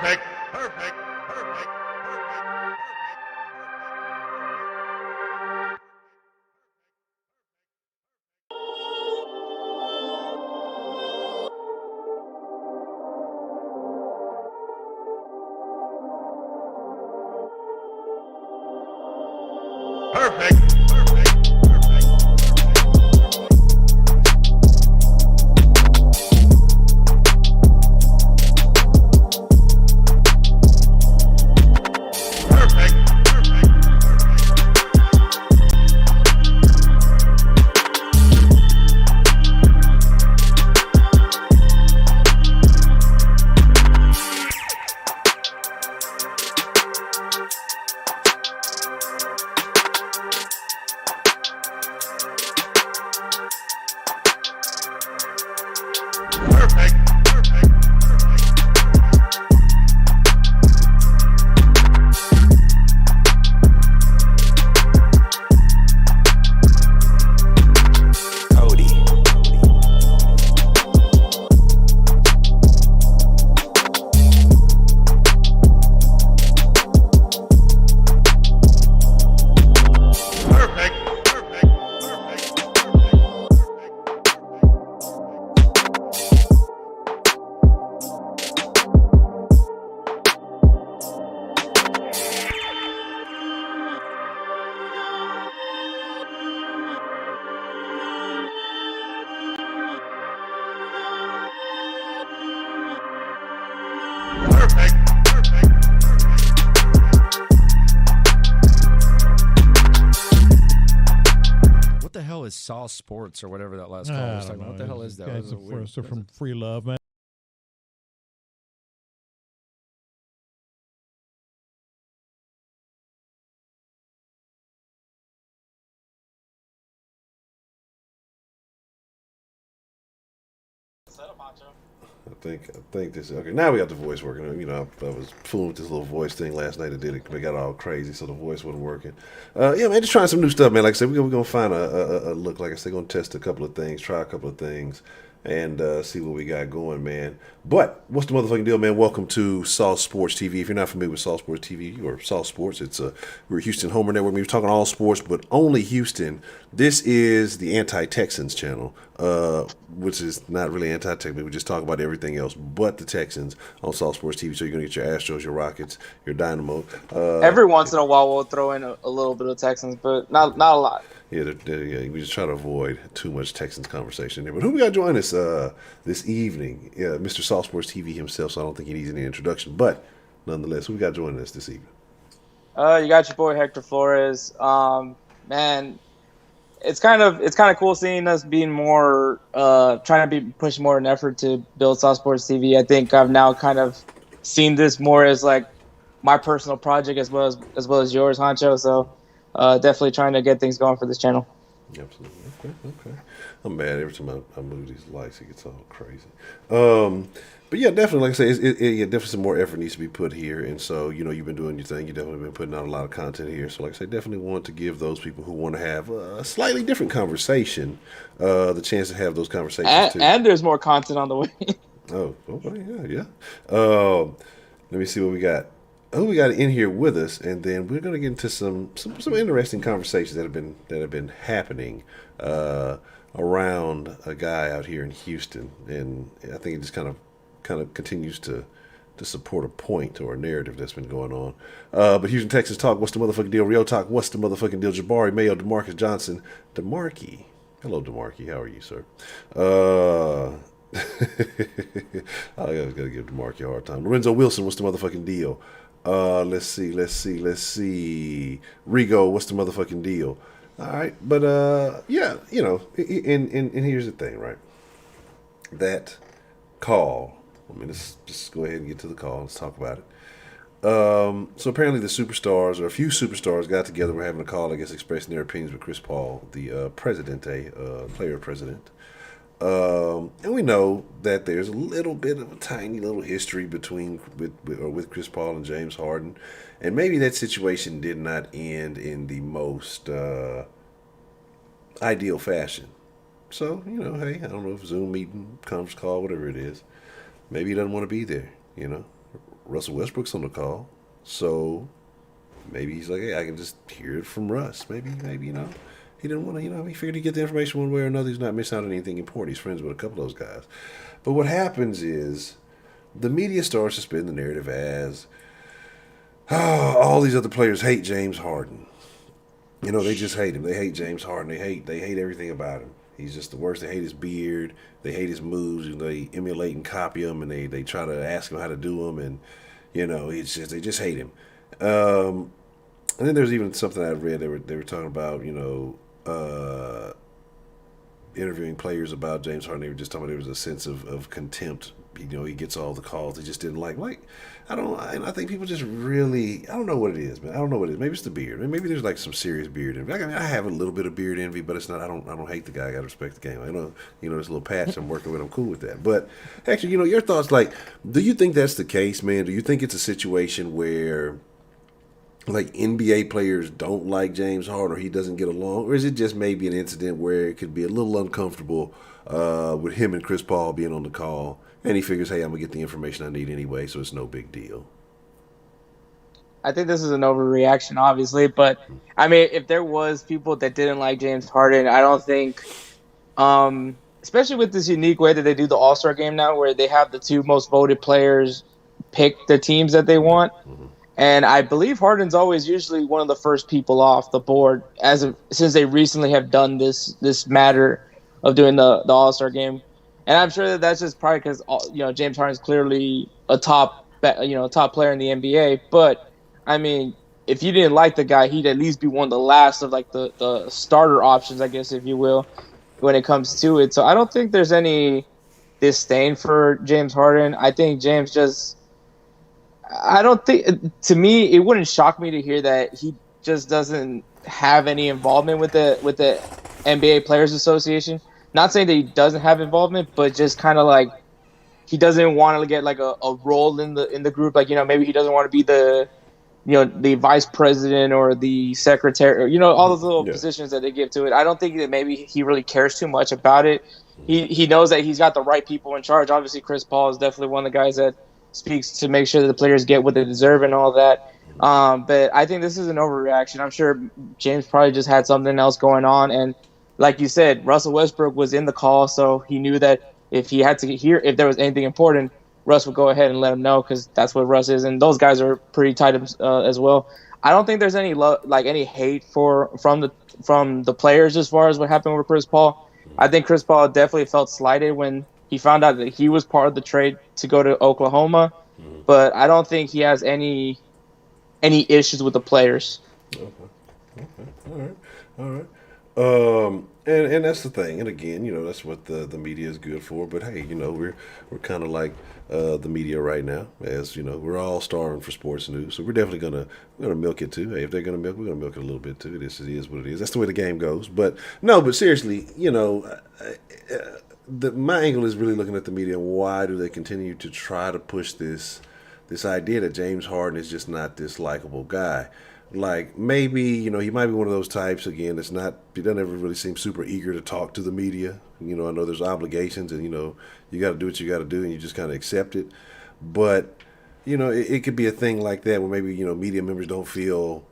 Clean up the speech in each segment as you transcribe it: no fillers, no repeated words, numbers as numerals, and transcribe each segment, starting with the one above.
Perfect. Perfect. Perfect. Perfect. What the hell is Sauce Sports or whatever that last call was talking about? What the hell is that? Guys are from Free Love, man. I think this is okay. Now we got the voice working. You know, I was fooling with this little voice thing last night. It got all crazy, so the voice wasn't working. Yeah, man, just trying some new stuff, man. Like I said, we're gonna find a look. Like I said, gonna test a couple of things, try a couple of things, and see what we got going, man. But what's the motherfucking deal, man? Welcome to Sauce Sports TV. If you're not familiar with Sauce Sports TV or Sauce Sports, we're a Houston Homer Network. We're talking all sports, but only Houston. This is the anti-Texans channel, which is not really anti-Texans. We just talk about everything else but the Texans on Sauce Sports TV. So you're gonna get your Astros, your Rockets, your Dynamo. Every once in a while, we'll throw in a little bit of Texans, but not a lot. Yeah, we just try to avoid too much Texans conversation there. But who we got join us this evening? Mr. Sauce Sports TV himself, so I don't think he needs any introduction. But nonetheless, who we got joining us this evening? You got your boy Hector Flores. Man, it's kind of cool seeing us being more trying to push more an effort to build Sauce Sports TV. I think I've now kind of seen this more as like my personal project as well as yours, Honcho. So definitely trying to get things going for this channel. Absolutely. Okay. I'm mad every time I move these lights. It gets all crazy. But yeah, definitely, like I say, definitely some more effort needs to be put here. And so, you know, you've been doing your thing. You've definitely been putting out a lot of content here. So, like I say, definitely want to give those people who want to have a slightly different conversation the chance to have those conversations too. And there's more content on the way. Oh, okay, yeah. Let me see what we got. Who we got in here with us, and then we're going to get into some interesting conversations that have been happening around a guy out here in Houston, and I think it just kind of continues to support a point or a narrative that's been going on. But Houston, Texas talk. What's the motherfucking deal? Rio talk. What's the motherfucking deal? Jabari, Mayo, DeMarcus Johnson, DeMarkey. Hello, DeMarkey. How are you, sir? I gotta give DeMarkey a hard time. Lorenzo Wilson. What's the motherfucking deal? Let's see. Rigo, what's the motherfucking deal? All right, but yeah, you know, and here's the thing, right? That call. I mean, let's just go ahead and get to the call. Let's talk about it. So apparently the superstars, or a few superstars, got together. We're having a call, I guess, expressing their opinions with Chris Paul, the player president. And we know that there's a little bit of a tiny little history with Chris Paul and James Harden, and maybe that situation did not end in the most ideal fashion. So, you know, hey, I don't know if Zoom meeting, conference call, whatever it is, maybe he doesn't want to be there. You know, Russell Westbrook's on the call, so maybe he's like, hey, I can just hear it from Russ. Maybe he didn't want to, he figured he'd get the information one way or another. He's not missing out on anything important. He's friends with a couple of those guys. But what happens is the media starts to spin the narrative as, oh, all these other players hate James Harden. They just hate him. They hate James Harden. They hate everything about him. He's just the worst. They hate his beard. They hate his moves. They emulate and copy him, and they try to ask him how to do them, and they just hate him. And then there's even something I read. They were talking about interviewing players about James Harden. They were just talking about there was a sense of contempt. He gets all the calls. They just didn't like. I think people just really. I don't know what it is, man. I don't know what it is. Maybe it's the beard. Maybe there's like some serious beard envy. I have a little bit of beard envy, but it's not. I don't hate the guy. I gotta respect the game. I know. There's a little patch I'm working with. I'm cool with that. But actually, your thoughts. Like, do you think that's the case, man? Do you think it's a situation where, like, NBA players don't like James Harden, or he doesn't get along, or is it just maybe an incident where it could be a little uncomfortable with him and Chris Paul being on the call, and he figures, hey, I'm gonna get the information I need anyway, so it's no big deal? I think this is an overreaction, obviously, but I mean, if there was people that didn't like James Harden, I don't think, especially with this unique way that they do the All-Star game now, where they have the two most voted players pick the teams that they want. Mm-hmm. And I believe Harden's always usually one of the first people off the board since they recently have done this matter of doing the All-Star game. And I'm sure that's just probably because James Harden's clearly a top player in the NBA. But I mean, if you didn't like the guy, he'd at least be one of the last of like the starter options, I guess, if you will, when it comes to it. So I don't think there's any disdain for James Harden. I think James just. I don't think, to me, it wouldn't shock me to hear that he just doesn't have any involvement with the NBA Players Association. Not saying that he doesn't have involvement, but just kind of like he doesn't want to get like a role in the group. Like, maybe he doesn't want to be the vice president or the secretary, or, all those little positions that they give to it. I don't think that maybe he really cares too much about it. He knows that he's got the right people in charge. Obviously, Chris Paul is definitely one of the guys that speaks to make sure that the players get what they deserve and all that. But I think this is an overreaction. I'm sure James probably just had something else going on. And like you said, Russell Westbrook was in the call, so he knew that if he had to hear, if there was anything important, Russ would go ahead and let him know, because that's what Russ is. And those guys are pretty tight as well. I don't think there's any any hate from the players as far as what happened with Chris Paul. I think Chris Paul definitely felt slighted when he found out that he was part of the trade to go to Oklahoma, but I don't think he has any issues with the players. Okay. All right. And that's the thing. And again, that's what the media is good for. But hey, we're kind of like the media right now, as we're all starving for sports news. So we're definitely gonna milk it too. Hey, if they're gonna milk, we're gonna milk it a little bit too. This is what it is. That's the way the game goes. But seriously, my angle is really looking at the media. Why do they continue to try to push this idea that James Harden is just not this likable guy? Like, maybe, he might be one of those types, again, he doesn't ever really seem super eager to talk to the media. I know there's obligations and, you got to do what you got to do and you just kind of accept it. But, it could be a thing like that where maybe, media members don't feel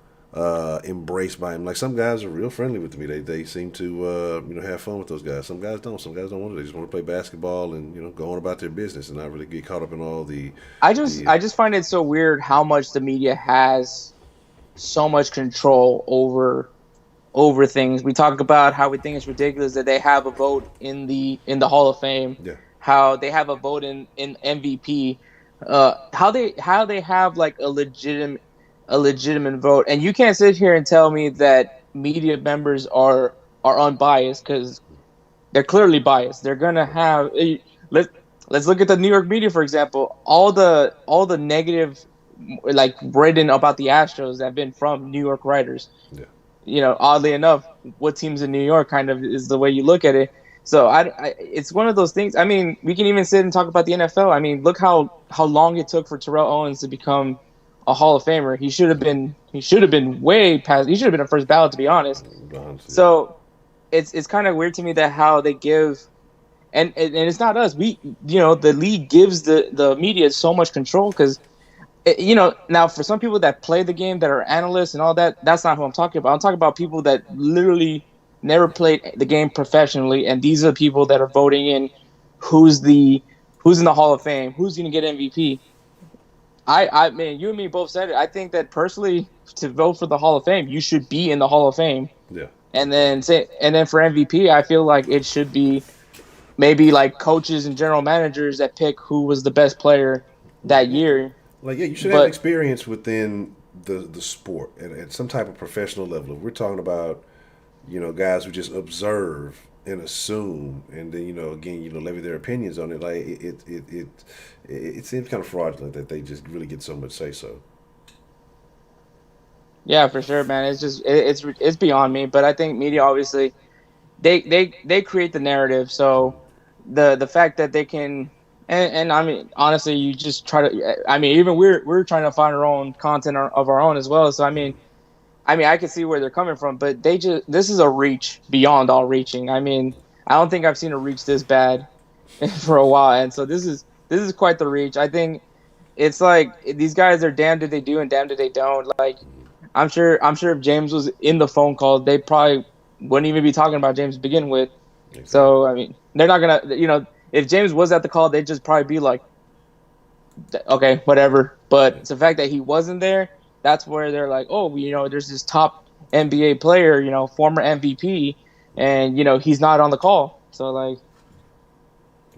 embraced by him. Like, some guys are real friendly with me. They seem to have fun with those guys. Some guys don't. Some guys don't want to. They just want to play basketball and go on about their business and not really get caught up in all the. I just find it so weird how much the media has so much control over things. We talk about how we think it's ridiculous that they have a vote in the Hall of Fame. Yeah. How they have a vote in MVP. How they have like a legitimate vote, and you can't sit here and tell me that media members are unbiased, because they're clearly biased. They're gonna have let's look at the New York media, for example. All the negative like written about the Astros that have been from New York writers. Yeah. Oddly enough, what teams in New York kind of is the way you look at it. So it's one of those things. I mean, we can even sit and talk about the NFL. I mean, look how long it took for Terrell Owens to become a Hall of Famer. He should have been way past. He should have been a first ballot, to be honest. So it's kind of weird to me that how they give, and it's not us. We the league gives the media so much control, because now for some people that play the game that are analysts and all that, that's not who I'm talking about. I'm talking about people that literally never played the game professionally, and these are the people that are voting in who's in the Hall of Fame, who's going to get MVP. I mean, you and me both said it. I think that personally, to vote for the Hall of Fame, you should be in the Hall of Fame. Yeah. And then for MVP, I feel like it should be maybe like coaches and general managers that pick who was the best player that year. Like, yeah, you should have But experience within the sport at some type of professional level. If we're talking about, guys who just observe and assume, and then again, levy their opinions on it. Like it seems kind of fraudulent that they just really get so much say so. yeah, for sure, man. It's just it's beyond me. But I think media obviously they create the narrative. So the fact that they can and I mean honestly, you just try to. I mean, even we're trying to find our own content of our own as well. So I mean, I can see where they're coming from, but this is a reach beyond all reaching. I mean, I don't think I've seen a reach this bad for a while, and so this is quite the reach. I think it's like these guys are damned if they do and damned if they don't. Like I'm sure if James was in the phone call, they probably wouldn't even be talking about James to begin with. Exactly. So I mean, they're not gonna, if James was at the call, they'd just probably be like, okay, whatever. But it's the fact that he wasn't there, that's where they're like, oh, there's this top NBA player, former MVP, and he's not on the call. So like,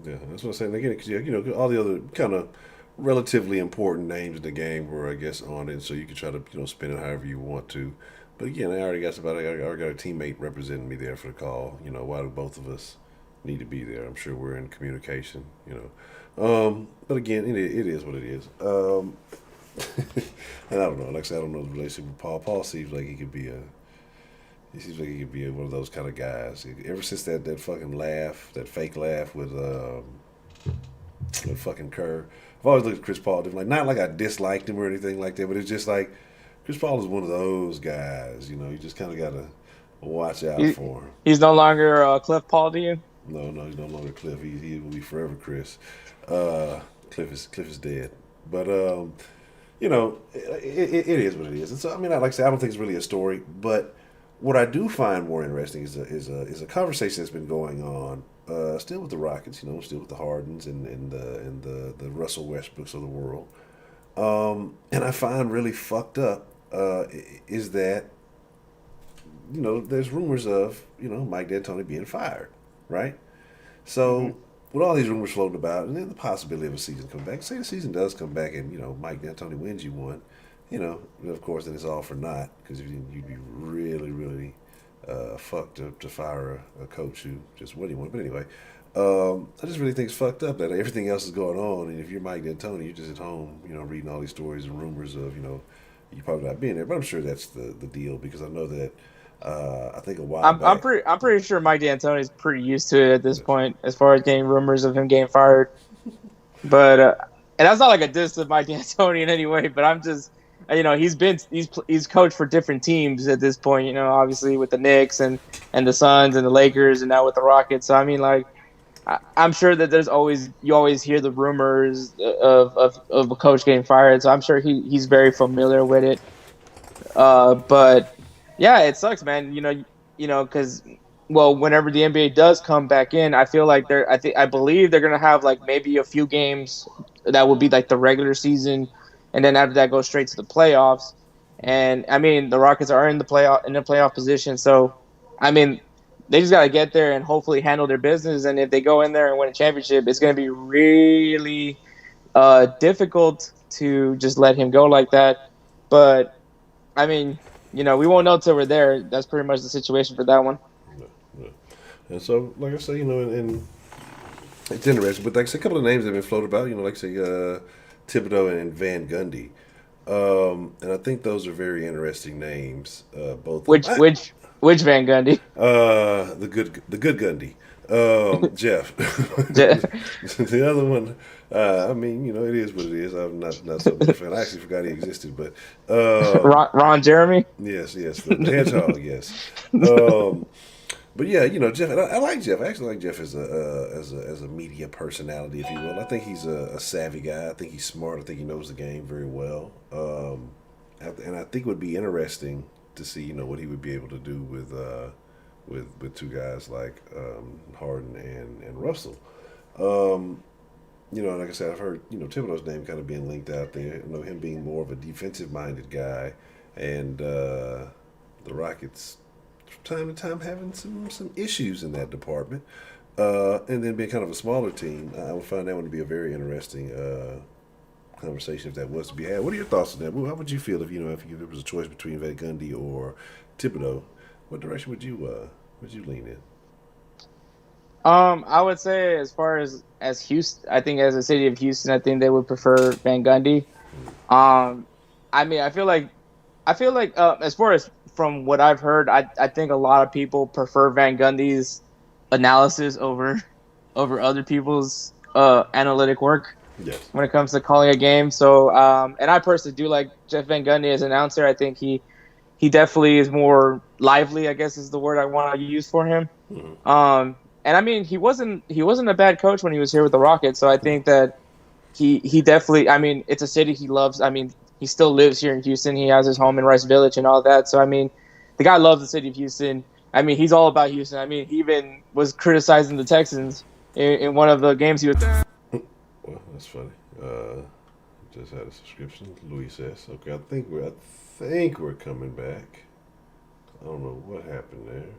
Yeah, that's what I'm saying. Again, because all the other kind of relatively important names in the game were, I guess, on it, so you could try to spin it however you want to. But again, I already got a teammate representing me there for the call. Why do both of us need to be there? I'm sure we're in communication. But again, it is what it is. And I don't know. Like I said, I don't know the relationship with Paul. Paul seems like he could be one of those kind of guys. Ever since that fucking laugh, that fake laugh with fucking Kerr, I've always looked at Chris Paul different. Like, not like I disliked him or anything like that, but it's just like Chris Paul is one of those guys. You just kind of gotta watch out for him. he's no longer Cliff Paul to you. No, he's no longer Cliff. He will be forever Chris. Cliff is dead. But it is what it is. And so, I mean, like I said, I don't think it's really a story. But what I do find more interesting is a conversation that's been going on, still with the Rockets, still with the Hardens and the Russell Westbrooks of the world. And I find really fucked up is that there's rumors of Mike D'Antoni being fired, right? So. With all these rumors floating about, and then the possibility of a season coming back, say the season does come back and, Mike D'Antoni wins you one, of course, then it's all for naught, because you'd be really, really fucked to fire a coach who just won you one. But anyway, I just really think it's fucked up that everything else is going on, and if you're Mike D'Antoni, you're just at home, reading all these stories and rumors of, you probably not being there. But I'm sure that's the deal, because I know that I think a while back. I'm pretty sure Mike D'Antoni is pretty used to it at this point, as far as getting rumors of him getting fired. But and that's not like a diss of Mike D'Antoni in any way. But I'm just, he's coached for different teams at this point. Obviously with the Knicks and the Suns and the Lakers, and now with the Rockets. So I mean, like, I'm sure that you always hear the rumors of a coach getting fired. So I'm sure he's very familiar with it. But. Yeah, it sucks, man. Because whenever the NBA does come back in, I feel like I believe they're gonna have like maybe a few games that would be like the regular season, and then after that go straight to the playoffs. And I mean, the Rockets are in the playoff position, so I mean, they just gotta get there and hopefully handle their business. And if they go in there and win a championship, it's gonna be really difficult to just let him go like that. But I mean. We won't know till we're there. That's pretty much the situation for that one. Yeah. And so, like I say, and it's interesting. But like I say, a couple of names have been floated about. Like I say, Thibodeau and Van Gundy. And I think those are very interesting names. Both. Which Van Gundy? The good Gundy. Jeff. The other one. I mean, it is what it is. I'm not so much a fan. I actually forgot he existed, but Ron Jeremy. Yes, the hedgehog. Yes, But yeah, Jeff. I like Jeff. I actually like Jeff as a media personality, if you will. I think he's a savvy guy. I think he's smart. I think he knows the game very well. And I think it would be interesting to see what he would be able to do with two guys like Harden and Russell. Like I said, I've heard Thibodeau's name kind of being linked out there. Him being more of a defensive minded guy, and the Rockets from time to time having some issues in that department. And then being kind of a smaller team, I would find that one to be a very interesting conversation if that was to be had. What are your thoughts on that? How would you feel if if there was a choice between Van Gundy or Thibodeau? What direction would you lean in? I would say as far as Houston, I think as a city of Houston, I think they would prefer Van Gundy. I mean, I feel like as far as from what I've heard, I think a lot of people prefer Van Gundy's analysis over other people's analytic work. Yes. When it comes to calling a game. So, and I personally do like Jeff Van Gundy as an announcer. I think he definitely is more lively, I guess is the word I want to use for him. Mm-hmm. And I mean, he wasn't a bad coach when he was here with the Rockets. So I think that he definitely. I mean, it's a city he loves. I mean, he still lives here in Houston. He has his home in Rice Village and all that. So I mean, the guy loves the city of Houston. I mean, he's all about Houston. I mean, he even was criticizing the Texans in one of the games he was. Well, that's funny. Just had a subscription. Louis says, "Okay, I think we're coming back. I don't know what happened there.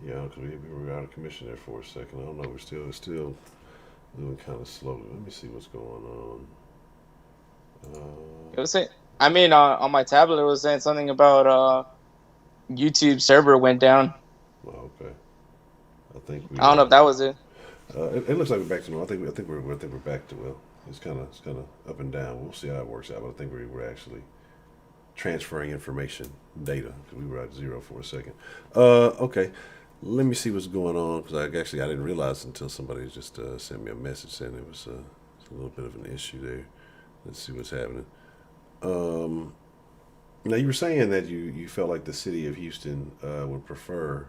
Yeah, because we were out of commission there for a second. I don't know. We're still moving kind of slowly. Let me see what's going on. It was saying, I mean, on my tablet, it was saying something about YouTube server went down. Oh, okay. I I don't know if that was it. It looks like we're back to normal. I think we're back to It's kind of up and down. We'll see how it works out. But I think we're actually transferring information, data, because we were at zero for a second. Okay. Let me see what's going on, because I didn't realize until somebody just sent me a message saying it was a little bit of an issue there. Let's see what's happening. Now, you were saying that you felt like the city of Houston would prefer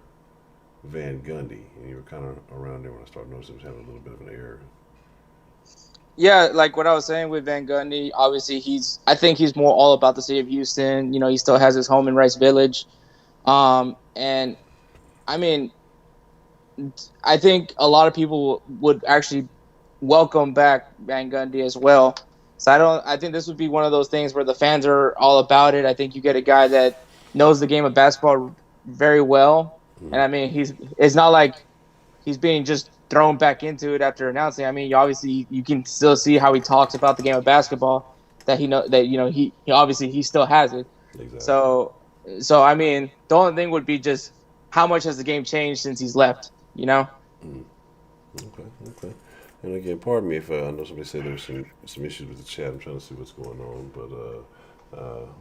Van Gundy, and you were kind of around there when I started noticing it was having a little bit of an error. Yeah, like what I was saying with Van Gundy, obviously I think he's more all about the city of Houston. He still has his home in Rice Village. And I mean, I think a lot of people would actually welcome back Van Gundy as well. So I think this would be one of those things where the fans are all about it. I think you get a guy that knows the game of basketball very well. And I mean, it's not like he's being just thrown back into it after announcing. I mean, you can still see how he talks about the game of basketball, that he obviously he still has it. Exactly. So I mean, the only thing would be just how much has the game changed since he's left, Okay. And again, pardon me if I know somebody said there's some issues with the chat. I'm trying to see what's going on, but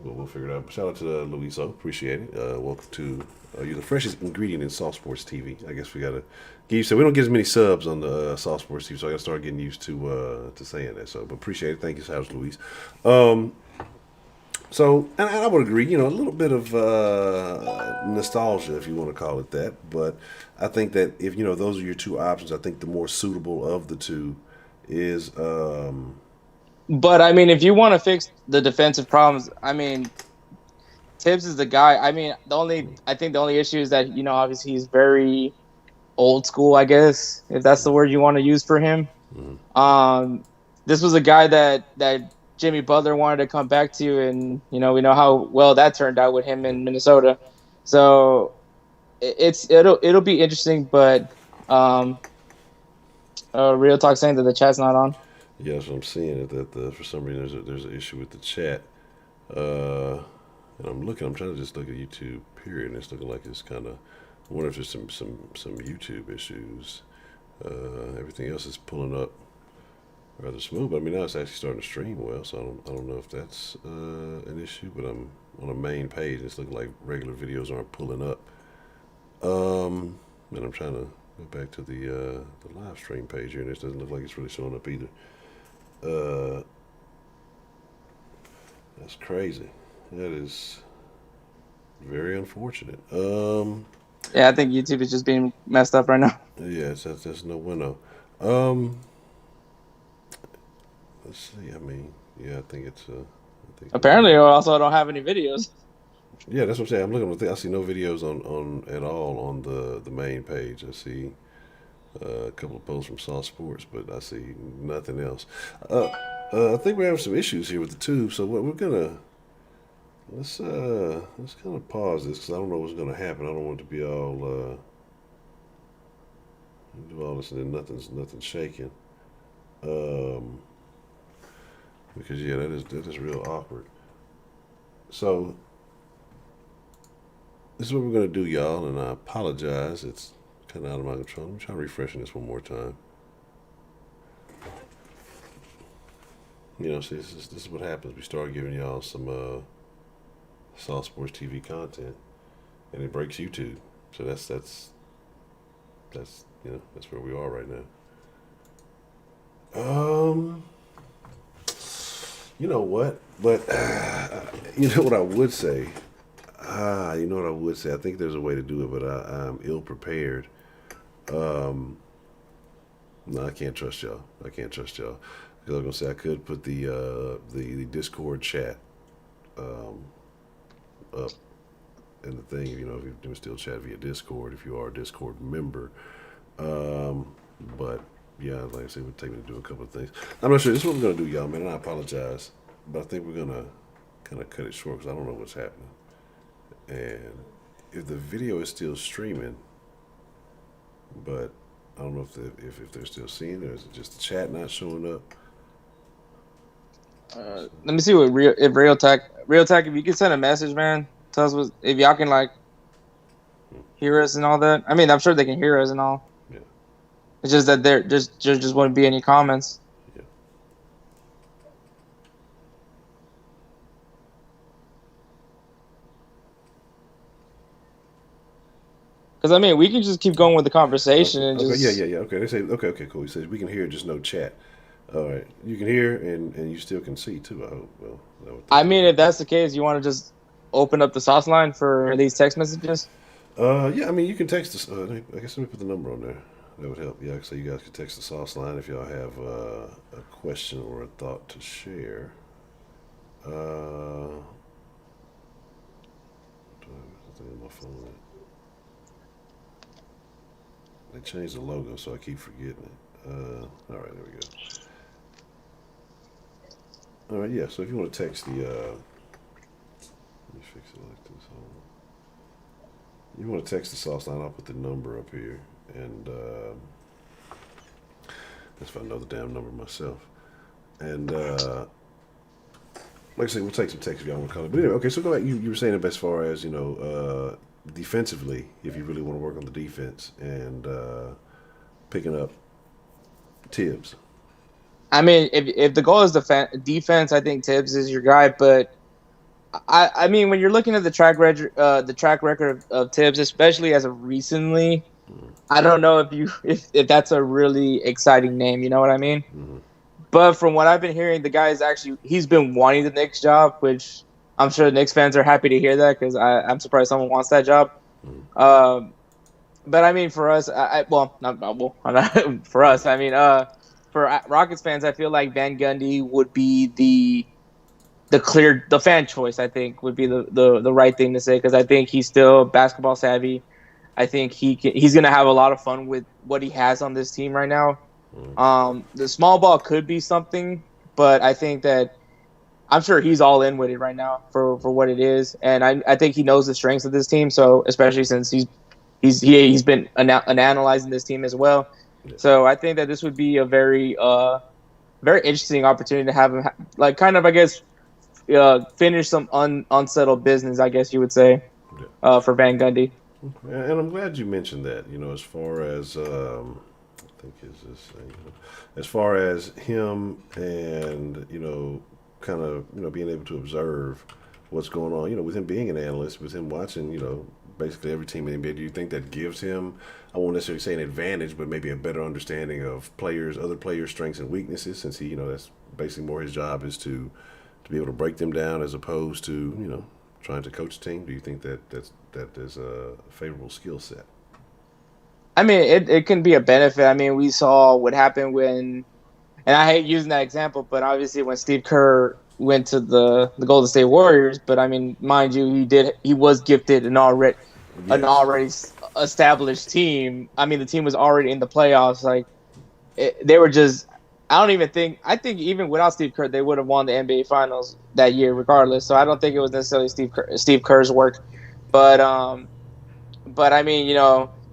we'll figure it out. Shout out to Luiso, appreciate it. Welcome to you're the freshest ingredient in Soft Sports TV. I guess we gotta get used to. We don't get as many subs on the Soft Sports TV, so I gotta start getting used to saying that. So, but appreciate it. Thank you, House Luis. So, and I would agree, a little bit of nostalgia, if you want to call it that. But I think that if, those are your two options, I think the more suitable of the two is. But, I mean, if you want to fix the defensive problems, I mean, Tibbs is the guy. I mean, I think the only issue is that, obviously he's very old school, I guess, if that's the word you want to use for him. Mm-hmm. This was a guy that Jimmy Butler wanted to come back to, and we know how well that turned out with him in Minnesota. So it'll be interesting, but Real Talk saying that the chat's not on. Yeah, that's what I'm seeing. That for some reason there's an issue with the chat, and I'm trying to just look at YouTube period, and it's looking like it's kind of. I wonder if there's some YouTube issues. Everything else is pulling up rather smooth, but I mean now it's actually starting to stream well, so I don't know if that's an issue, but I'm on a main page. It's looking like regular videos aren't pulling up, and I'm trying to go back to the live stream page here, and this doesn't look like it's really showing up either. That's crazy. That is Very unfortunate. Yeah, I think YouTube is just being messed up right now. Yes, that's no bueno. Um, let's see. I mean, yeah, I think it's. I think. Apparently, I also don't have any videos. Yeah, that's what I'm saying. I'm looking at the thing. I see no videos on at all on the main page. I see a couple of posts from Saw Sports, but I see nothing else. Uh, I think we're having some issues here with the tube. So what we're gonna let's kind of pause this because I don't know what's gonna happen. I don't want it to be all do all this and then nothing's shaking. Um, because yeah, that is real awkward. So this is what we're gonna do, y'all, and I apologize. It's kind of out of my control. Let me try refreshing this one more time. You know, see, this is what happens. We start giving y'all some Saw Sports TV content, and it breaks YouTube. So that's that's where we are right now. You know what? But you know what I would say. You know what I would say. I think there's a way to do it, but I'm ill prepared. Um, no, I can't trust y'all. I can't trust y'all. Because I was gonna say I could put the Discord chat up in the thing. You know, if you do still chat via Discord, if you are a Discord member. But yeah, like I said, it would take me to do a couple of things. I'm not sure. This is what we're gonna do, y'all, man. And I apologize, but I think we're gonna kind of cut it short because I don't know what's happening. And if the video is still streaming, but I don't know if they're still seeing it or is it just the chat not showing up. Let me see what Real Tech, if you can send a message, man, tell us if y'all can like hear us and all that. I mean, I'm sure they can hear us and all. Yeah. It's just that there just wouldn't be any comments. Yeah. Because I mean, we can just keep going with the conversation Okay. and Okay. just. Yeah. Okay. They say okay. Cool. He says we can hear, just no chat. All right. You can hear and you still can see too. I hope. Well, I mean, if that's the case, you want to just open up the sauce line for these text messages? yeah. I mean, you can text us. I guess let me put the number on there. That would help. Yeah. So you guys can text the sauce line if y'all have a question or a thought to share. Do I have something on my phone? They changed the logo, so I keep forgetting it. All right, there we go. All right, yeah. So if you want to text the, let me fix it like this. Hold on. You want to text the sauce line? I'll put the number up here, and that's if I know the damn number myself. And like I said, we'll take some text if y'all want to call it. But anyway, okay. So go back. You were saying as far as defensively, if you really want to work on the defense and picking up Tibbs. I mean, if the goal is defense, I think Tibbs is your guy. But I mean, when you're looking at the track record of Tibbs, especially as of recently, I don't know if that's a really exciting name. You know what I mean? Mm-hmm. But from what I've been hearing, the guy he's been wanting the Knicks job, which I'm sure the Knicks fans are happy to hear that because I'm surprised someone wants that job. Mm-hmm. But I mean, for us, not for us. I mean, for Rockets fans, I feel like Van Gundy would be the fan choice. I think would be the right thing to say because I think he's still basketball savvy. I think he's gonna have a lot of fun with what he has on this team right now. The small ball could be something, but I think that I'm sure he's all in with it right now for what it is, and I think he knows the strengths of this team. So especially since he's been analyzing this team as well. Yeah. So I think that this would be a very very interesting opportunity to have him like kind of I guess finish some unsettled business. I guess you would say for Van Gundy. And I'm glad you mentioned that. You know, as far as I think is this as far as him and kind of being able to observe what's going on. You know, with him being an analyst, with him watching basically every team in the NBA. Do you think that gives him, I won't necessarily say an advantage, but maybe a better understanding of other players' strengths and weaknesses, since that's basically more his job is to be able to break them down as opposed to trying to coach a team? Do you think that there's a favorable skill set? I mean, it can be a benefit. I mean, we saw what happened when, and I hate using that example, but obviously when Steve Kerr went to the Golden State Warriors, but I mean, mind you, he was gifted an Yes. already established team. I mean, the team was already in the playoffs. Like they were just. I think even without Steve Kerr, they would have won the NBA Finals that year, regardless. So I don't think it was necessarily Steve Kerr's work, but but I mean,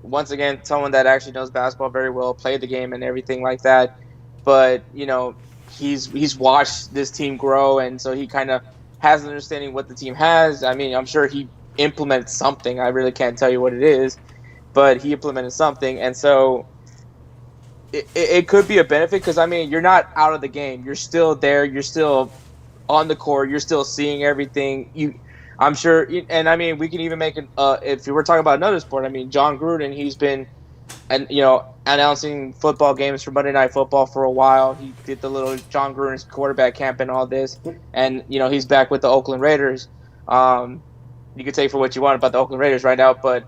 once again, someone that actually knows basketball very well, played the game and everything like that. But he's watched this team grow, and so he kind of has an understanding what the team has. I mean, I'm sure he implemented something. I really can't tell you what it is, but he implemented something, and so it could be a benefit because I mean, you're not out of the game. You're still there. You're still on the court. You're still seeing everything. I'm sure, and I mean, we can even make it. If we were talking about another sport, I mean, John Gruden, he's been, announcing football games for Monday Night Football for a while. He did the little John Gruden's quarterback camp and all this, and he's back with the Oakland Raiders. You can take for what you want about the Oakland Raiders right now, but,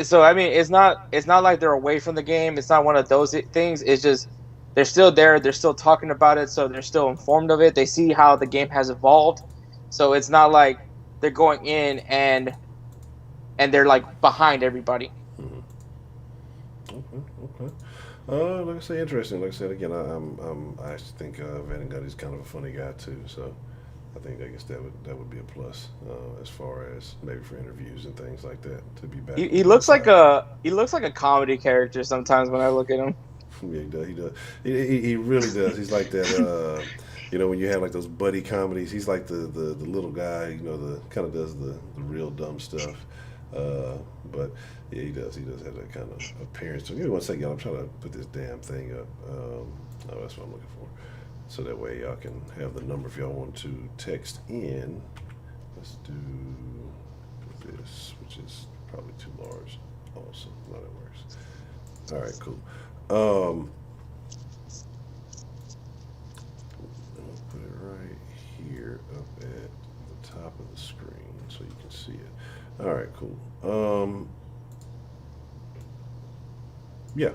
so I mean, it's not like they're away from the game. It's not one of those things. It's just they're still there. They're still talking about it, so they're still informed of it. They see how the game has evolved. So it's not like they're going in and they're like behind everybody. Okay. Like I say, interesting. Like I said again, I actually think Van Gundy's kind of a funny guy too. So I guess that would be a plus as far as maybe for interviews and things like that to be back. He looks like a comedy character sometimes when I look at him. Yeah, he does. He really does. He's like that. When you have like those buddy comedies, he's like the little guy. The kind of does the real dumb stuff. But yeah, he does have that kind of appearance. So give me one second, y'all. I'm trying to put this damn thing up. That's what I'm looking for. So that way y'all can have the number if y'all want to text in. Let's do this, which is probably too large. Awesome. No, that works. All right, cool. I'll put it right here up at the top of the screen so you can see it. All right, cool. Yeah.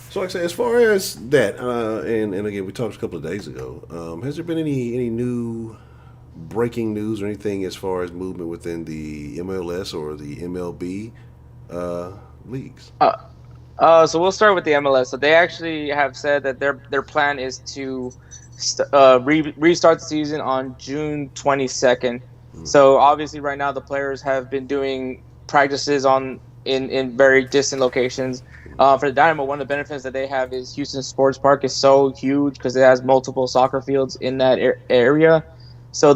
So, like I say, as far as that, and again, we talked a couple of days ago. Has there been any new breaking news or anything as far as movement within the MLS or the MLB leagues? So we'll start with the MLS. So they actually have said that their plan is to restart the season on June 22nd. So obviously, right now the players have been doing practices in very distant locations. For the Dynamo, one of the benefits that they have is Houston Sports Park is so huge because it has multiple soccer fields in that area. So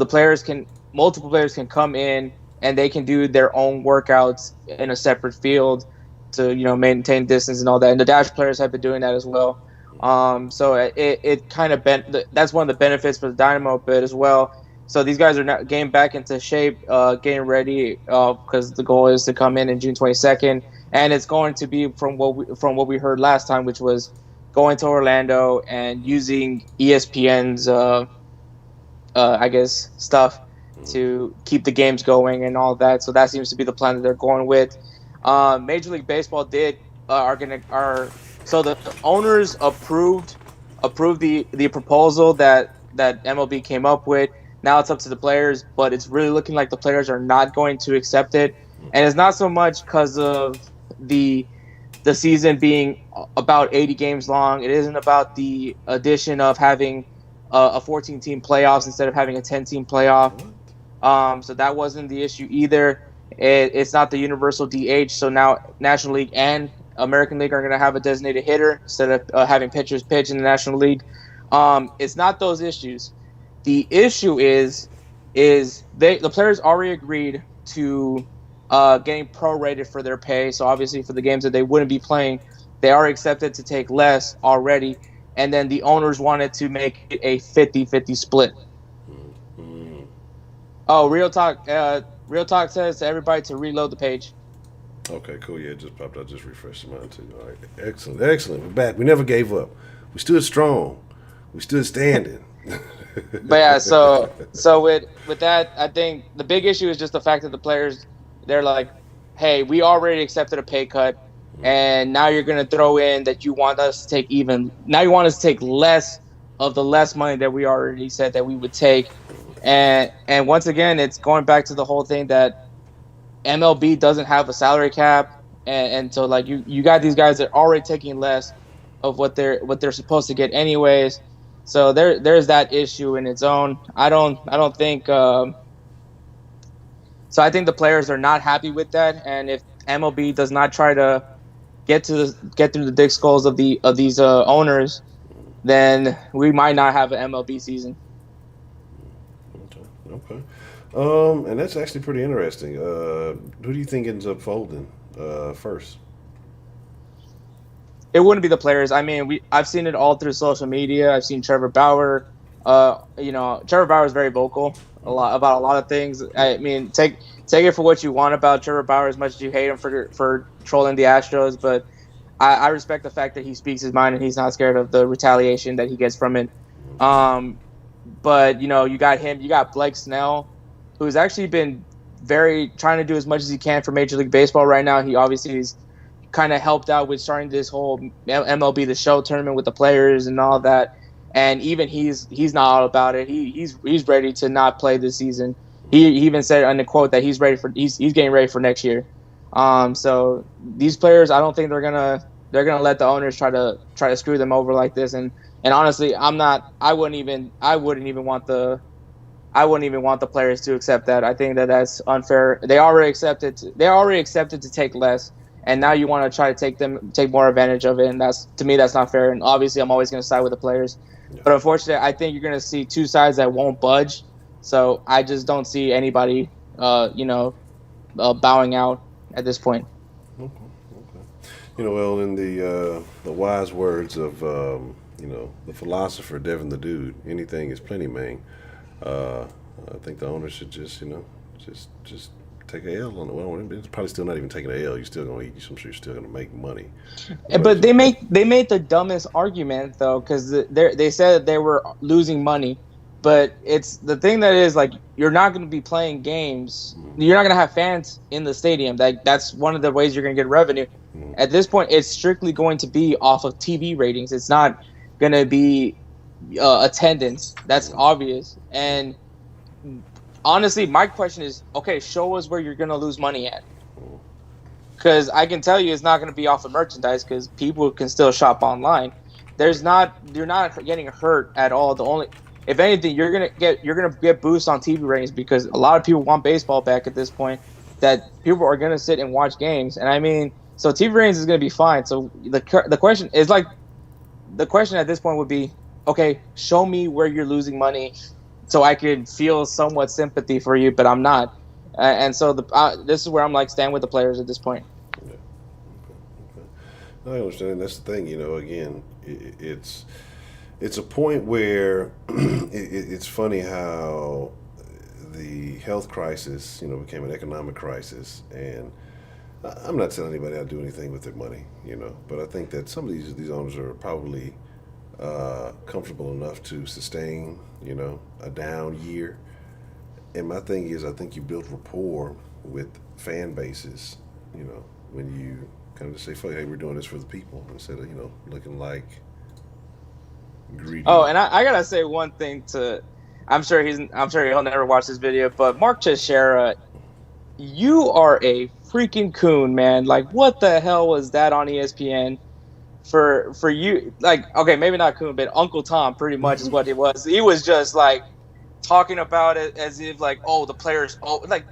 multiple players can come in and they can do their own workouts in a separate field to maintain distance and all that. And the Dash players have been doing that as well. So it kind of that's one of the benefits for the Dynamo bit as well. So these guys are now getting back into shape, getting ready because the goal is to come in June 22nd, and it's going to be from what we heard last time, which was going to Orlando and using ESPN's I guess stuff to keep the games going and all that. So that seems to be the plan that they're going with. Major League Baseball so the owners approved the proposal that MLB came up with. Now it's up to the players, but it's really looking like the players are not going to accept it. And it's not so much because of the season being about 80 games long. It isn't about the addition of having a 14-team playoffs instead of having a 10-team playoff. So that wasn't the issue either. It's not the universal DH. So now National League and American League are going to have a designated hitter instead of having pitchers pitch in the National League. It's not those issues. The issue is the players already agreed to getting prorated for their pay. So obviously for the games that they wouldn't be playing, they are accepted to take less already. And then the owners wanted to make it a 50-50 split. Oh, Real Talk says to everybody to reload the page. Okay, cool. Yeah, it just popped up. Just refreshed mine too. All right, excellent. We're back. We never gave up. We stood strong. We stood standing. But yeah, so with that, I think the big issue is just the fact that the players, they're like, hey, we already accepted a pay cut, and now you're gonna throw in that you want us to take now you want us to take less of the less money that we already said that we would take, and once again, it's going back to the whole thing that MLB doesn't have a salary cap, and so like you got these guys that are already taking less of what they're supposed to get anyways. So there's that issue in its own. I don't think so. I think the players are not happy with that, and if MLB does not try to get through the dick skulls of these owners, then we might not have an MLB season. Okay. And that's actually pretty interesting. Who do you think ends up folding first? It wouldn't be the players. I mean, I've seen it all through social media. I've seen Trevor Bauer. Trevor Bauer is very vocal about a lot of things. I mean, take it for what you want about Trevor Bauer, as much as you hate him for trolling the Astros, but I respect the fact that he speaks his mind and he's not scared of the retaliation that he gets from it. But you got him. You got Blake Snell, who's actually been trying to do as much as he can for Major League Baseball right now. He obviously is kind of helped out with starting this whole MLB The Show tournament with the players and all that. And even he's not all about it. He's ready to not play this season. He even said in the quote that he's getting ready for next year. So these players, I don't think they're gonna let the owners try to screw them over like this. And honestly, I wouldn't even want the players to accept that. I think that's unfair. They already accepted to take less, and now you want to try to take more advantage of it, and to me that's not fair. And obviously, I'm always going to side with the players, but unfortunately, I think you're going to see two sides that won't budge. So I just don't see anybody, bowing out at this point. Okay. Well, in the wise words of the philosopher Devin the Dude, anything is plenty, man. I think the owner should just take a L on it. Well, it's probably still not even taking a L. You're still going to eat. I'm sure you're still going to make money. But they made the dumbest argument though, because they said that they were losing money, but it's the thing that is like you're not going to be playing games. You're not going to have fans in the stadium. That's one of the ways you're going to get revenue. At this point, it's strictly going to be off of TV ratings. It's not going to be attendance. That's obvious. And honestly, my question is, okay, show us where you're going to lose money at. Because I can tell you it's not going to be off of merchandise because people can still shop online. You're not getting hurt at all. If anything, you're gonna get boosts on TV ratings because a lot of people want baseball back at this point. That people are gonna sit and watch games, and I mean, so TV ratings is gonna be fine. So the question is the question at this point would be, okay, show me where you're losing money, so I could feel somewhat sympathy for you, but I'm not, and so this is where I'm like stand with the players at this point. Yeah. Okay. I understand. That's the thing. Again, it's a point where it's funny how the health crisis, became an economic crisis, and I'm not telling anybody how to do anything with their money, but I think that some of these owners are probably comfortable enough to sustain, a down year. And my thing is, I think you build rapport with fan bases, when you kind of say, hey, we're doing this for the people, instead of, looking like greedy. Oh, and I gotta say one thing I'm sure he'll never watch this video, but Mark Teixeira, you are a freaking coon, man. Like, what the hell was that on ESPN for you? Like, okay, maybe not coon, but Uncle Tom pretty much is what it was. He was just like talking about it as if like, oh, the players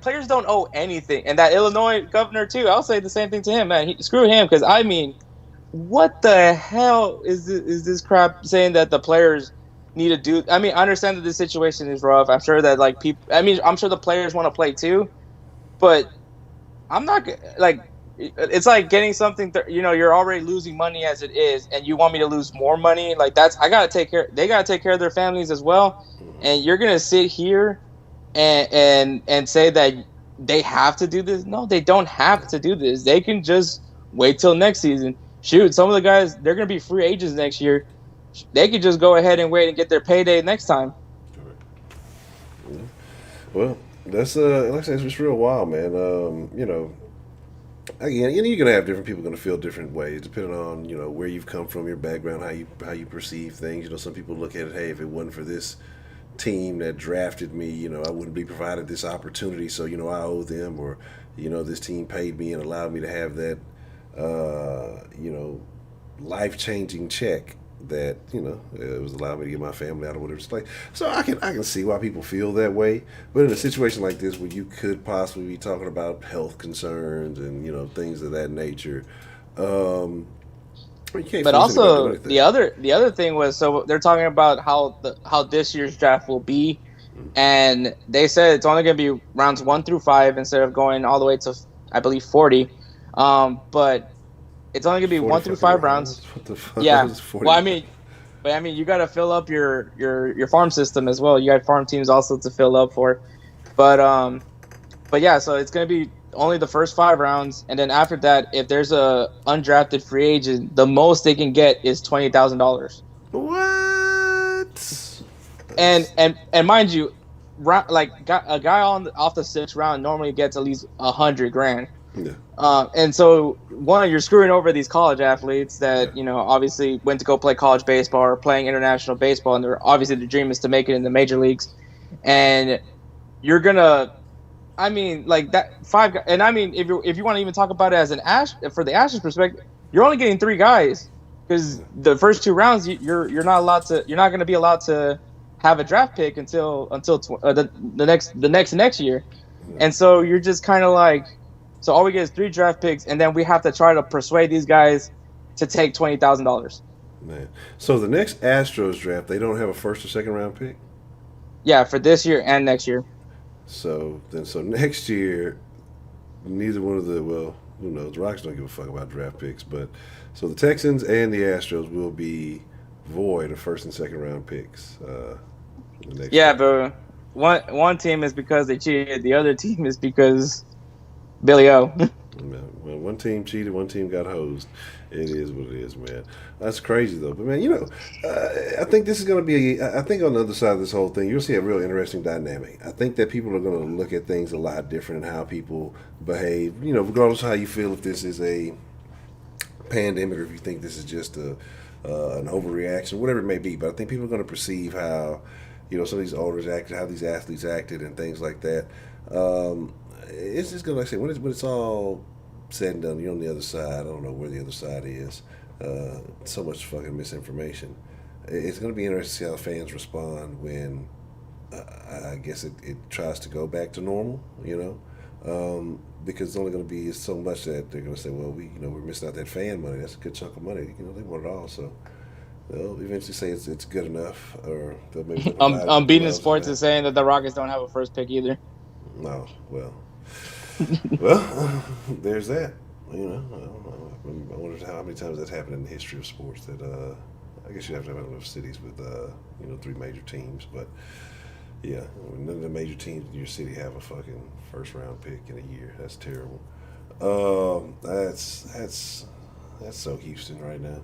players don't owe anything. And that Illinois governor too, I'll say the same thing to him, man. Screw him, because I mean, what the hell is this crap saying that the players need to do? I mean, I understand that the situation is rough. I'm sure that like people. I mean, I'm sure the players want to play too, but I'm not like. It's like getting something. You're already losing money as it is, and you want me to lose more money. Like I gotta take care. They gotta take care of their families as well, and you're gonna sit here and say that they have to do this. No, they don't have to do this. They can just wait till next season. Shoot, some of the guys, they're going to be free agents next year. They could just go ahead and wait and get their payday next time. Well, that's like I said, it's just real wild, man. Again, you're gonna have different people gonna feel different ways depending on where you've come from, your background, how you perceive things. Some people look at it, hey, if it wasn't for this team that drafted me, I wouldn't be provided this opportunity, so I owe them, or this team paid me and allowed me to have that, uh, you know, life changing check that it was allowing me to get my family out of whatever it's like. So I can see why people feel that way. But in a situation like this, where you could possibly be talking about health concerns and things of that nature, you can't But force anybody to do also anything. the other thing was, so they're talking about how this year's draft will be, and they said it's only going to be rounds 1 through 5 instead of going all the way to, I believe, 40. But it's only going to be 40 one through fucking five rounds? rounds. What the fuck Yeah. is 40? Well, I mean, you got to fill up your farm system as well. You got farm teams also to fill up for, but yeah. So it's going to be only the first 5 rounds, and then after that, if there's a undrafted free agent, the most they can get is $20,000. What? And mind you, a guy off the 6th round normally gets at least 100 grand. Yeah. And so you're screwing over these college athletes that obviously went to go play college baseball or playing international baseball, and obviously the dream is to make it in the major leagues, and you're gonna. I mean, like that and I mean, if you want to even talk about it as for the Astros perspective, you're only getting 3 guys because the first 2 rounds you're not allowed to. You're not going to be allowed to have a draft pick until the next year, and so you're just kind of like, so all we get is 3 draft picks, and then we have to try to persuade these guys to take $20,000. Man. So the next Astros draft, they don't have a first or second round pick. Yeah, for this year and next year. So next year, neither one of who knows? The Rocks don't give a fuck about draft picks, but so the Texans and the Astros will be void of first and second round picks. The next Yeah, draft. but one team is because they cheated. The other team is because Billy O. Well, one team cheated, one team got hosed. It is what it is, man. That's crazy though. But man, I think this is going to be. I think on the other side of this whole thing, you'll see a real interesting dynamic. I think that people are going to look at things a lot different in how people behave. Regardless of how you feel, if this is a pandemic or if you think this is just an overreaction, whatever it may be. But I think people are going to perceive how some of these owners acted, how these athletes acted, and things like that. It's just going to, like I say, when it's all said and done, you're on the other side. I don't know where the other side is. So much fucking misinformation. It's going to be interesting to see how fans respond when I guess it tries to go back to normal. Because it's only going to be so much that they're going to say, well, we're missing out that fan money. That's a good chunk of money. They want it all. So they'll eventually say it's good enough, or they'll maybe. I'm beating the sports is saying that the Rockets don't have a first pick either. No, well, there's that. I don't know. I wonder how many times that's happened in the history of sports. That I guess you have to have enough cities with 3 major teams, but yeah, none of the major teams in your city have a fucking first round pick in a year. That's terrible. That's so Houston right now.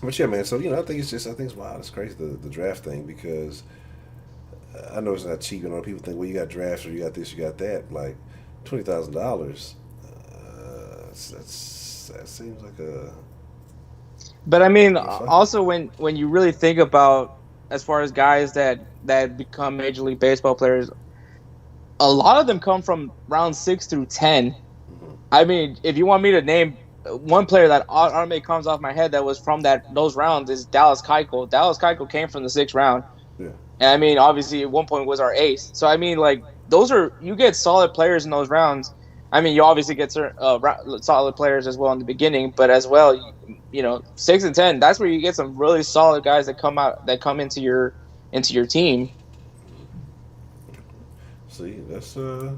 But yeah, man. So I think it's wild. It's crazy the draft thing, because I know it's not cheap, and people think, well, you got drafts or you got this, you got that. Like $20,000. That seems like a. But I mean, also when you really think about, as far as guys that become Major League Baseball players, a lot of them come from round 6 through 10. Mm-hmm. I mean, if you want me to name one player that automatically comes off my head that was from those rounds, is Dallas Keuchel. Dallas Keuchel came from the 6th round. Yeah. And I mean, obviously, at one point was our ace. So I mean, like, you get solid players in those rounds. I mean, you obviously get solid players as well in the beginning, but as well, 6 and 10. That's where you get some really solid guys that come into your team. See, that's why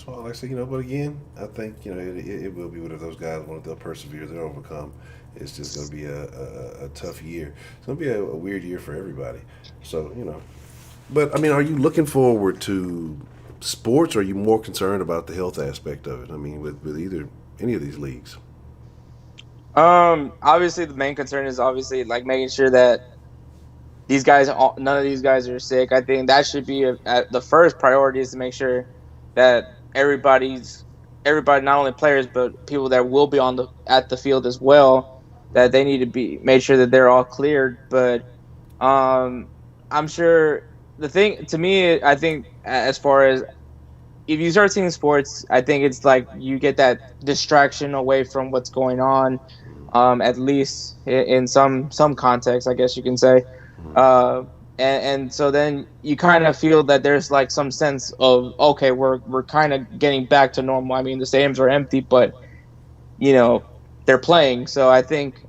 I like to say, but again, I think it will be one of those guys. They'll persevere, they'll overcome. It's just going to be a tough year. It's going to be a weird year for everybody. So, But, I mean, are you looking forward to sports, or are you more concerned about the health aspect of it? I mean, with any of these leagues? Obviously, the main concern is obviously, like, making sure that these guys, none of these guys are sick. I think that should be the first priority is to make sure that everybody, not only players but people that will be at the field as well, that they need to be made sure that they're all cleared. But I'm sure the thing to me, I think as far as if you start seeing sports, I think it's like you get that distraction away from what's going on, at least in some context, I guess you can say. And so then you kind of feel that there's like some sense of, okay, we're kind of getting back to normal. I mean, the stadiums are empty, but they're playing. So I think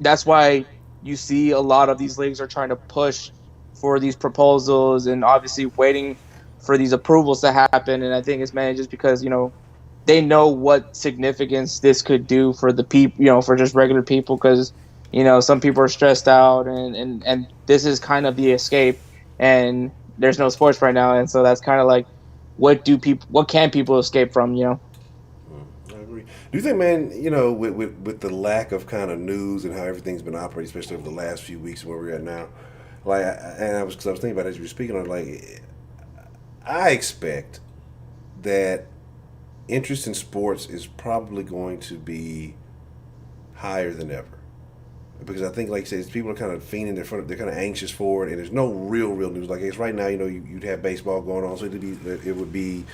that's why you see a lot of these leagues are trying to push for these proposals and obviously waiting for these approvals to happen. And I think it's mainly just because, they know what significance this could do for the people, for just regular people, because, some people are stressed out and this is kind of the escape, and there's no sports right now. And so that's kind of like, what can people escape from, I agree. Do you think, man, with the lack of kind of news and how everything's been operating, especially over the last few weeks where we're at now, like, I was thinking about it as you were speaking on, like, I expect that interest in sports is probably going to be higher than ever. Because I think, like you said, people are kind of fiending, they're kind of anxious for it, and there's no real news. Like, it's right now, you'd have baseball going on, so it would be,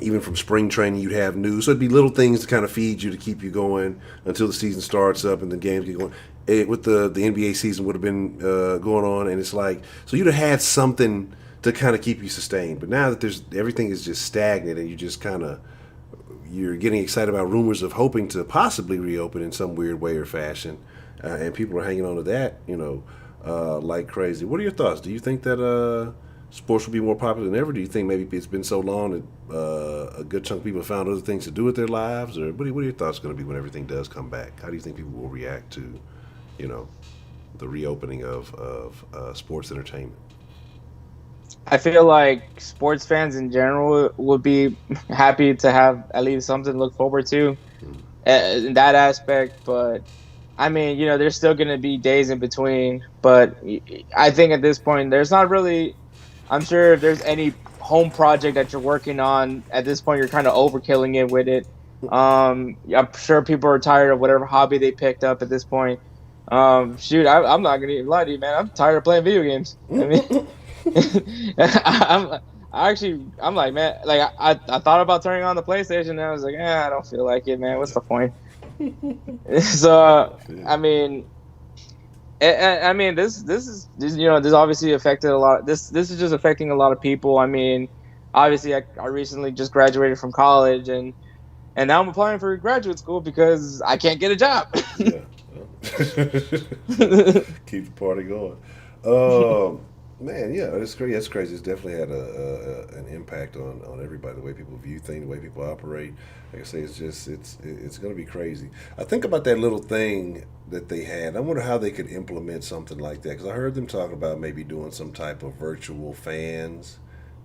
even from spring training, you'd have news. So it'd be little things to kind of feed you to keep you going until the season starts up and the games get going. With the NBA season would have been going on, and it's like, so you'd have had something to kind of keep you sustained. But now that everything is just stagnant, and you just kind of, you're getting excited about rumors of hoping to possibly reopen in some weird way or fashion, and people are hanging on to that, like crazy. What are your thoughts? Do you think that sports will be more popular than ever? Do you think maybe it's been so long that a good chunk of people have found other things to do with their lives? Or what are your thoughts going to be when everything does come back? How do you think people will react to, the reopening of sports entertainment? I feel like sports fans in general would be happy to have at least something to look forward to in that aspect. But I mean, there's still going to be days in between. But I think at this point, there's not really, I'm sure if there's any home project that you're working on at this point, you're kind of overkilling it with it. I'm sure people are tired of whatever hobby they picked up at this point. Shoot, I'm not gonna even lie to you, man. I'm tired of playing video games. I mean, I'm like, man, like I thought about turning on the PlayStation, and I was like, I don't feel like it, man. What's the point? So, I mean, this obviously affected a lot. This is just affecting a lot of people. I mean, obviously, I recently just graduated from college, and now I'm applying for graduate school because I can't get a job. Yeah. Keep the party going. Man, yeah, it's crazy. That's crazy. It's definitely had an impact on everybody, the way people view things, the way people operate. Like I say, it's going to be crazy. I think about that little thing that they had. I wonder how they could implement something like that, because I heard them talking about maybe doing some type of virtual fans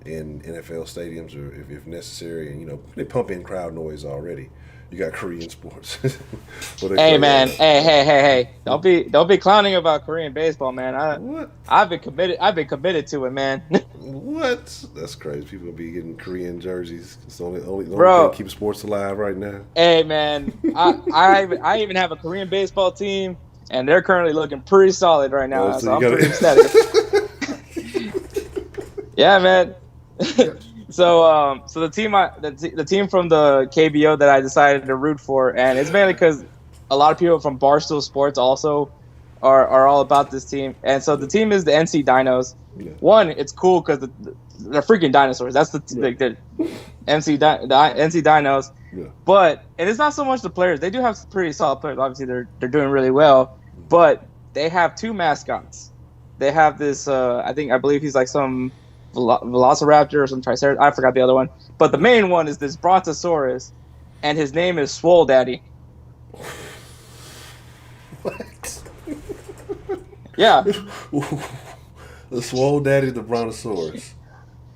in NFL stadiums, or if necessary, and they pump in crowd noise already. You got Korean sports. Hey man, hey! Don't be clowning about Korean baseball, man. What? I've been committed to it, man. What? That's crazy. People be getting Korean jerseys. It's the only Bro, thing to keep sports alive right now. Hey man, I even have a Korean baseball team, and they're currently looking pretty solid right now. So I'm pretty ecstatic. Yeah, man. So the team from the KBO that I decided to root for, and it's mainly because a lot of people from Barstool Sports also are all about this team, and so the team is the NC Dinos. Yeah. One, it's cool because they're freaking dinosaurs. That's the NC Dinos. Yeah. But and it's not so much the players. They do have some pretty solid players. Obviously, they're doing really well, but they have two mascots. They have this. I believe he's like some Velociraptor or some Triceratops. I forgot the other one. But the main one is this Brontosaurus, and his name is Swole Daddy. What? Yeah. The Swole Daddy, the Brontosaurus.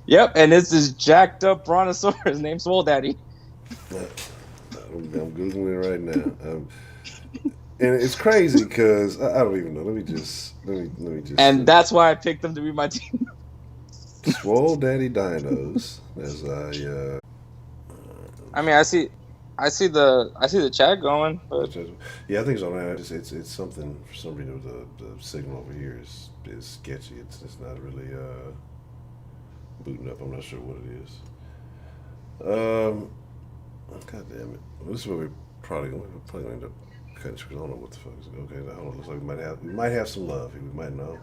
Yep, and it's this jacked up Brontosaurus named Swole Daddy. I'm Googling it right now. And it's crazy because I don't even know. Let me just. And that's why I picked them to be my team. Swole Daddy Dinos. As I mean, I see the chat going, but yeah, I think so. Man, it's something for some reason. The signal over here is sketchy. It's not really booting up. I'm not sure what it is. God damn it. This is what we're probably going to end up cutting because I don't know what the fuck is okay. Hold on. Looks like we might have some love. We might know.